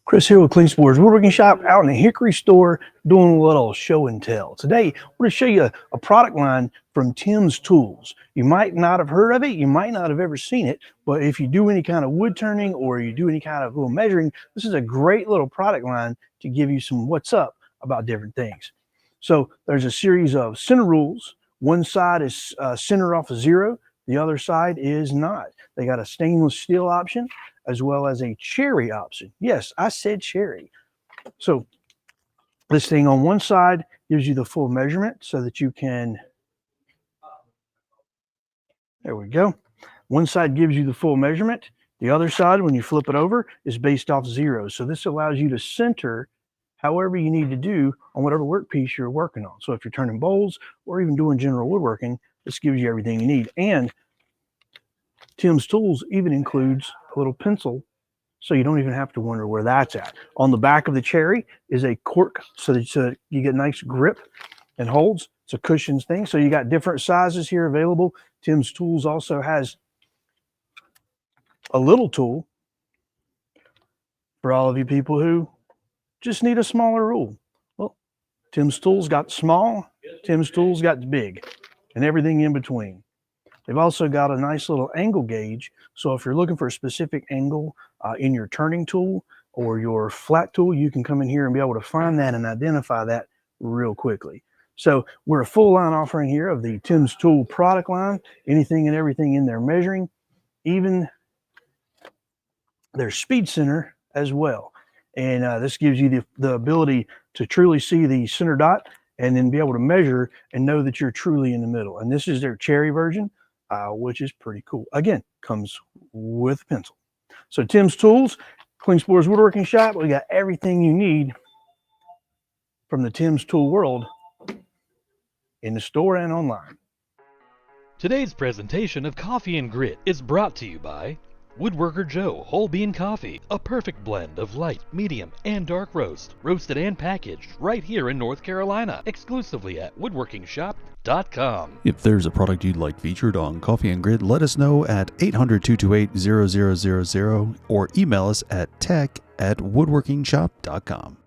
Chris here with Klingspor's Woodworking Shop out in the Hickory store doing a little show and tell. Today, we're going to show you a product line from Tim's Tools. You might not have heard of it, you might not have ever seen it, but if you do any kind of wood turning or you do any kind of little measuring, this is a great little product line to give you some what's up about different things. So there's a series of center rules. One side is centered off of 0, the other side is not. They got a stainless steel option as well as a cherry option. Yes, I said cherry. So this thing on one side gives you the full measurement so that you can, there we go. One side gives you the full measurement. The other side, when you flip it over, is based off 0. So this allows you to center however you need to do on whatever workpiece you're working on. So if you're turning bowls or even doing general woodworking, this gives you everything you need. And Tim's Tools even includes a little pencil, so you don't even have to wonder where that's at. On the back of the cherry is a cork so that you get nice grip and holds. It's a cushions thing. So you got different sizes here available. Tim's Tools also has a little tool for all of you people who just need a smaller rule. Well, Tim's Tools got small, Tim's Tools got big, and everything in between. They've also got a nice little angle gauge. So if you're looking for a specific angle in your turning tool or your flat tool, you can come in here and be able to find that and identify that real quickly. So we're a full line offering here of the Tim's Tool product line, anything and everything in their measuring, even their speed center as well. And this gives you the ability to truly see the center dot and then be able to measure and know that you're truly in the middle. And this is their cherry version. Which is pretty cool. Again, comes with a pencil. So Tim's Tools, Klingspor's Woodworking Shop, we got everything you need from the Tim's Tool world in the store and online. Today's presentation of Coffee and Grit is brought to you by Woodworker Joe Whole Bean Coffee, a perfect blend of light, medium, and dark roast, roasted and packaged right here in North Carolina, exclusively at woodworkingshop.com. If there's a product you'd like featured on Coffee and Grit, let us know at 800-228-0000 or email us at tech@woodworkingshop.com.